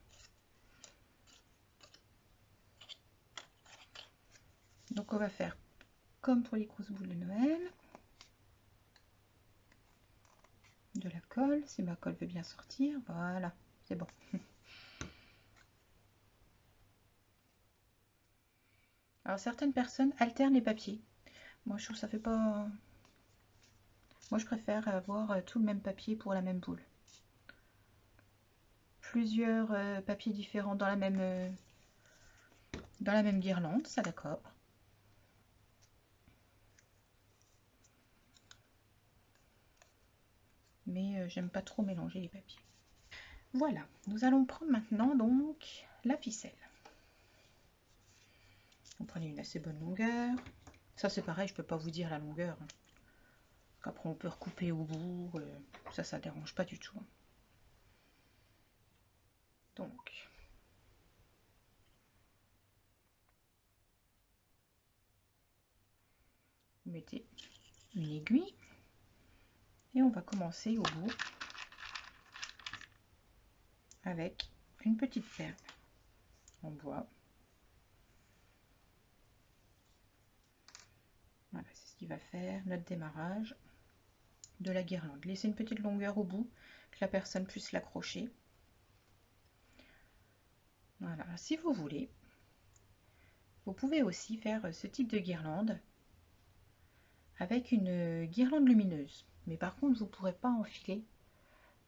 Donc on va faire comme pour les grosses boules de Noël. De la colle, si ma colle veut bien sortir, voilà, c'est bon. Alors certaines personnes alternent les papiers. Moi je trouve que ça fait pas... Moi je préfère avoir tout le même papier pour la même boule. Plusieurs papiers différents dans la même guirlande, ça d'accord. Mais j'aime pas trop mélanger les papiers. Voilà, nous allons prendre maintenant donc la ficelle. Vous prenez une assez bonne longueur. Ça c'est pareil, je peux pas vous dire la longueur. Hein. Après on peut recouper au bout, ça dérange pas du tout. Hein. Donc, vous mettez une aiguille et on va commencer au bout avec une petite perle en bois. Voilà, c'est ce qui va faire notre démarrage de la guirlande. Laissez une petite longueur au bout, que la personne puisse l'accrocher. Voilà, si vous voulez, vous pouvez aussi faire ce type de guirlande avec une guirlande lumineuse. Mais par contre, vous ne pourrez pas enfiler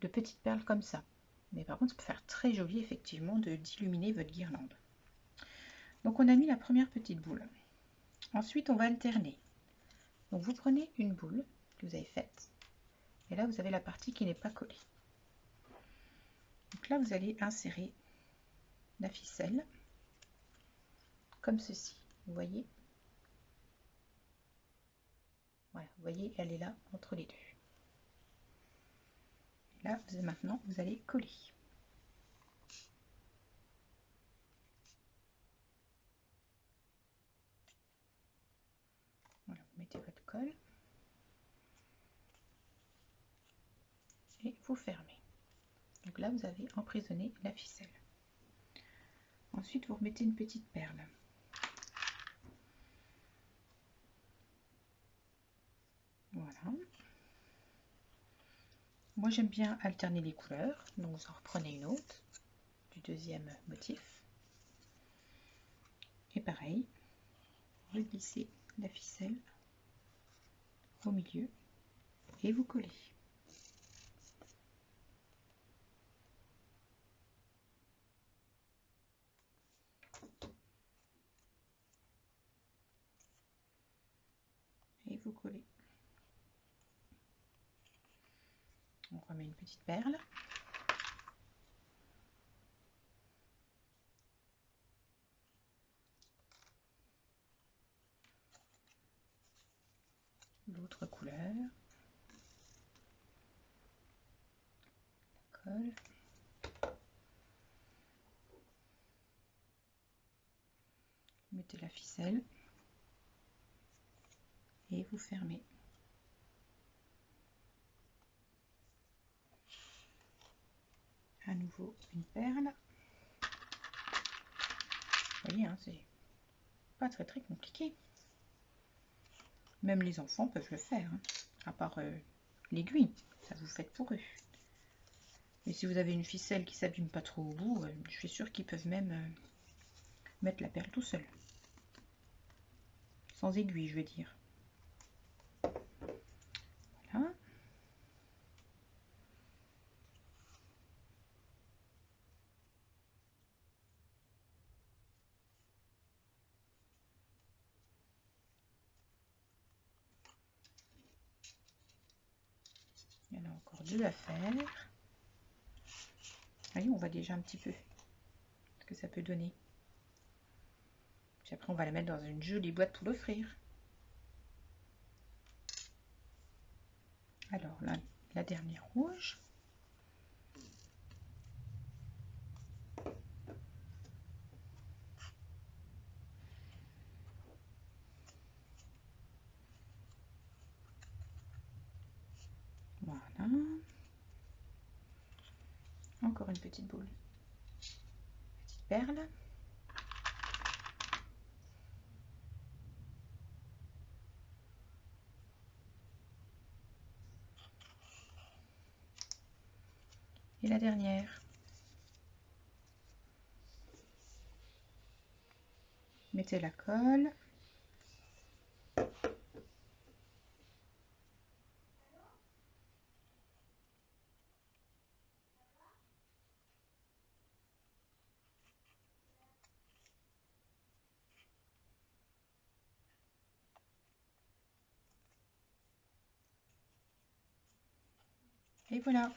de petites perles comme ça. Mais par contre, ça peut faire très joli, effectivement, d'illuminer votre guirlande. Donc, on a mis la première petite boule. Ensuite, on va alterner. Donc, vous prenez une boule que vous avez faite. Et là, vous avez la partie qui n'est pas collée. Donc là, vous allez insérer la ficelle comme ceci. Vous voyez? Voilà, vous voyez, elle est là entre les deux. Là, maintenant, vous allez coller. Voilà, vous mettez votre colle et vous fermez. Donc là, vous avez emprisonné la ficelle. Ensuite, vous remettez une petite perle. Voilà. Moi j'aime bien alterner les couleurs, donc vous en reprenez une autre du deuxième motif. Et pareil, vous glissez la ficelle au milieu et vous collez. Et vous collez. On remet une petite perle. L'autre couleur. Colle. Mettez la ficelle et vous fermez. À nouveau une perle. Vous voyez, hein, c'est pas très compliqué. Même les enfants peuvent le faire, hein, à part l'aiguille, ça vous faites pour eux. Mais si vous avez une ficelle qui s'abîme pas trop au bout, je suis sûre qu'ils peuvent même mettre la perle tout seul. Sans aiguille, je veux dire. Voilà. Il y en a encore deux à faire. Voyez, on voit déjà un petit peu ce que ça peut donner. Puis après, on va la mettre dans une jolie boîte pour l'offrir. Alors là, la dernière rouge. Voilà. Encore une petite boule. Petite perle. Et la dernière. Mettez la colle. Et voilà.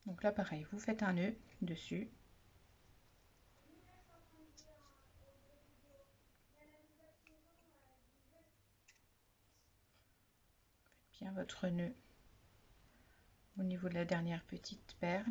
Donc là, pareil, vous faites un nœud dessus. Faites bien votre nœud au niveau de la dernière petite perle.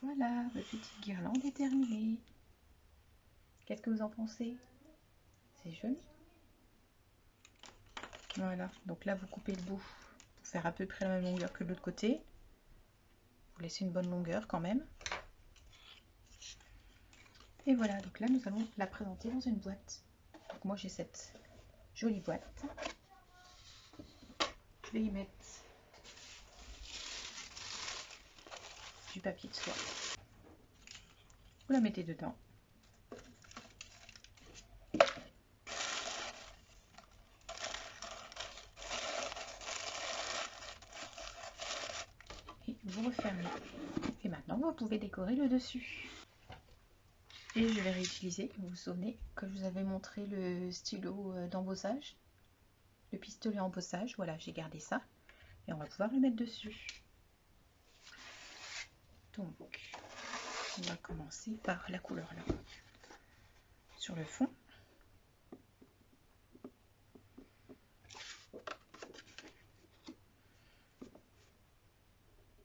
Voilà, votre petite guirlande est terminée. Qu'est-ce que vous en pensez? C'est joli. Voilà, donc là vous coupez le bout pour faire à peu près la même longueur que de l'autre côté. Vous laissez une bonne longueur quand même. Et voilà, donc là nous allons la présenter dans une boîte. Donc moi j'ai cette jolie boîte. Je vais y mettre du papier de soie. Vous la mettez dedans. Et vous refermez. Et maintenant vous pouvez décorer le dessus. Et je vais réutiliser, vous vous souvenez que je vous avais montré le stylo d'embossage, le pistolet embossage, voilà, j'ai gardé ça. Et on va pouvoir le mettre dessus. Donc, on va commencer par la couleur là. Sur le fond.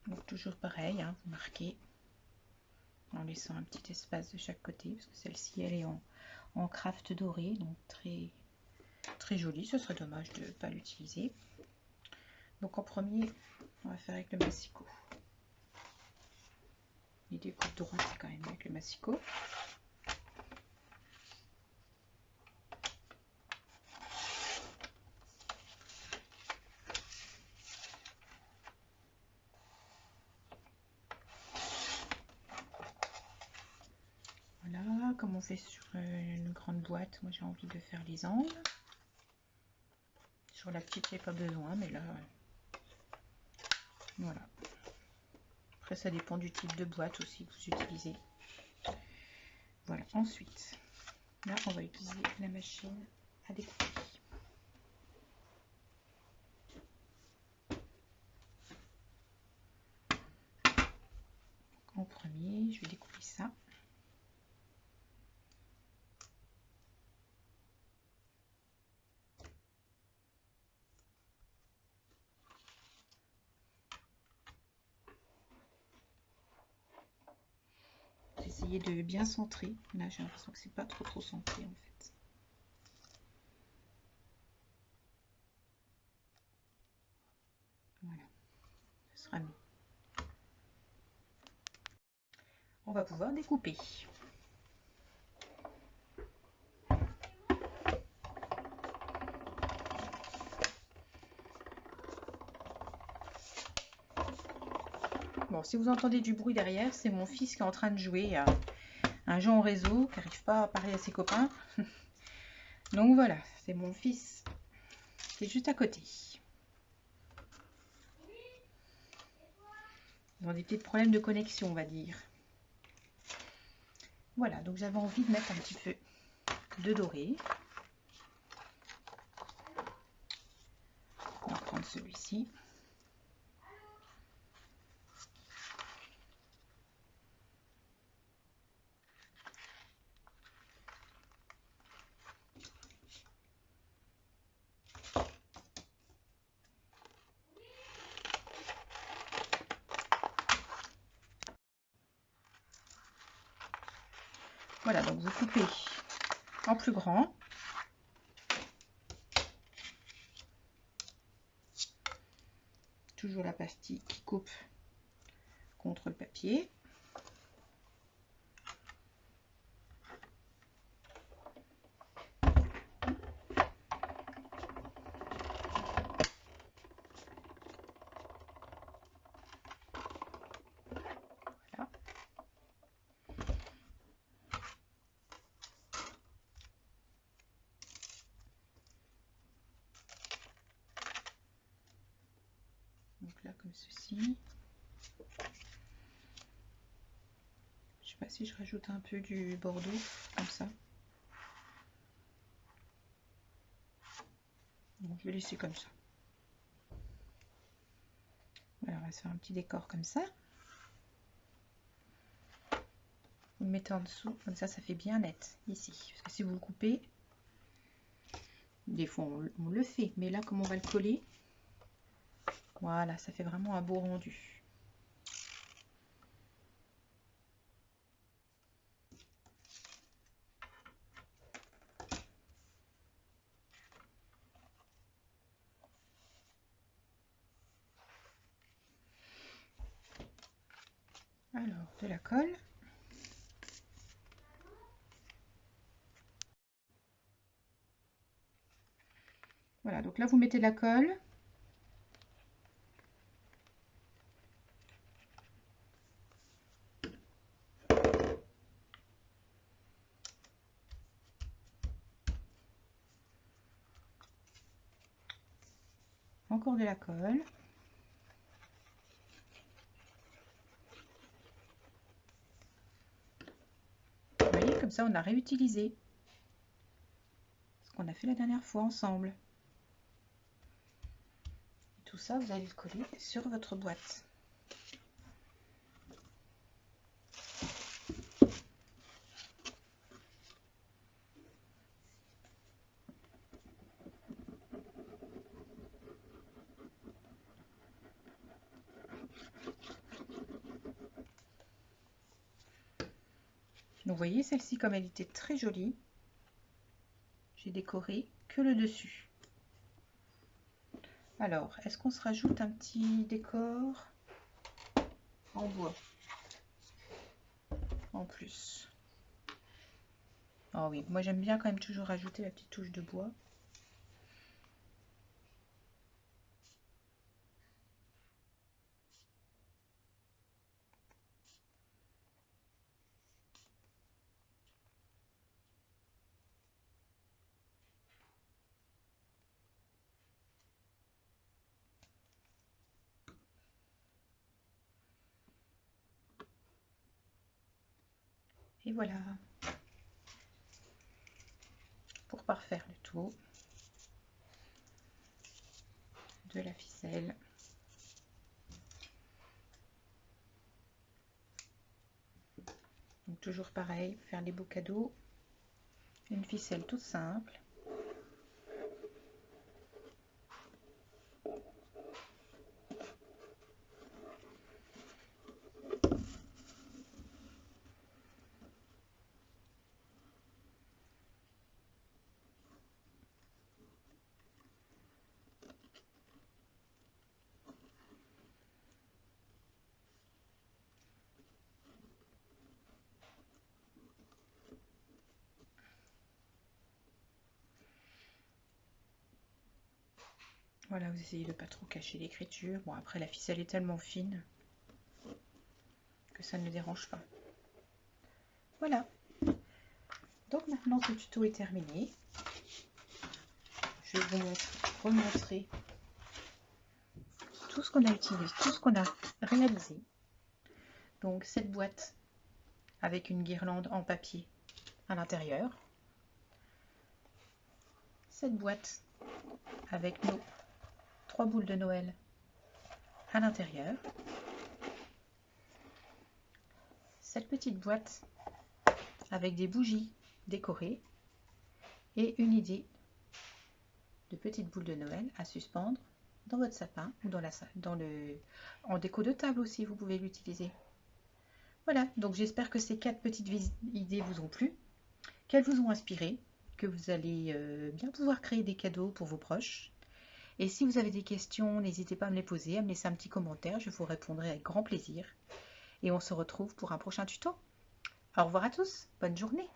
Donc toujours pareil, hein, vous marquez en laissant un petit espace de chaque côté, parce que celle-ci elle est en craft doré, donc très très jolie. Ce serait dommage de ne pas l'utiliser. Donc en premier, on va faire avec le massicot. L'idée côte droite, c'est quand même avec le massicot. Voilà, comme on fait sur une grande boîte, moi j'ai envie de faire les angles. Sur la petite, il n'y a pas besoin, mais là, voilà. Après, ça dépend du type de boîte aussi que vous utilisez. Voilà, ensuite, là, on va utiliser la machine à découper. En premier, je vais découper ça. Essayez de bien centrer. Là, j'ai l'impression que c'est pas trop centré en fait. Voilà, ce sera mieux. On va pouvoir découper. Bon, si vous entendez du bruit derrière, c'est mon fils qui est en train de jouer à un jeu en réseau, qui n'arrive pas à parler à ses copains. Donc voilà, c'est mon fils qui est juste à côté. Ils ont des petits problèmes de connexion, on va dire. Voilà, donc j'avais envie de mettre un petit peu de doré. On va prendre celui-ci. Voilà, donc vous coupez en plus grand. Toujours la pastille qui coupe contre le papier. Voilà. Donc là, comme ceci. Je sais pas si je rajoute un peu du bordeaux, comme ça. Bon, je vais laisser comme ça. Voilà, on va se faire un petit décor comme ça. Vous le mettez en dessous, comme ça fait bien net ici. Parce que si vous le coupez, des fois on le fait, mais là comme on va le coller, voilà, ça fait vraiment un beau rendu. Alors, de la colle. Voilà, donc là vous mettez de la colle. Encore de la colle. Vous voyez, comme ça on a réutilisé ce qu'on a fait la dernière fois ensemble. Et tout ça, vous allez le coller sur votre boîte. vous voyez, celle-ci, comme elle était très jolie, j'ai décoré que le dessus. Alors, est-ce qu'on se rajoute un petit décor en bois en plus? Oh oui, moi j'aime bien quand même toujours rajouter la petite touche de bois. Et voilà, pour parfaire le tout de la ficelle. Donc toujours pareil, faire les beaux cadeaux, une ficelle toute simple. Voilà, vous essayez de pas trop cacher l'écriture. Bon, après la ficelle est tellement fine que ça ne dérange pas. Voilà. Donc maintenant ce tuto est terminé. Je vais vous remontrer tout ce qu'on a utilisé, tout ce qu'on a réalisé. Donc cette boîte avec une guirlande en papier à l'intérieur. Cette boîte avec nos 3 boules de Noël à l'intérieur. Cette petite boîte avec des bougies décorées et une idée de petites boules de Noël à suspendre dans votre sapin ou en déco de table aussi, vous pouvez l'utiliser. Voilà, donc j'espère que ces 4 petites idées vous ont plu, qu'elles vous ont inspiré, que vous allez bien pouvoir créer des cadeaux pour vos proches. Et si vous avez des questions, n'hésitez pas à me les poser, à me laisser un petit commentaire, je vous répondrai avec grand plaisir. Et on se retrouve pour un prochain tuto. Au revoir à tous, bonne journée.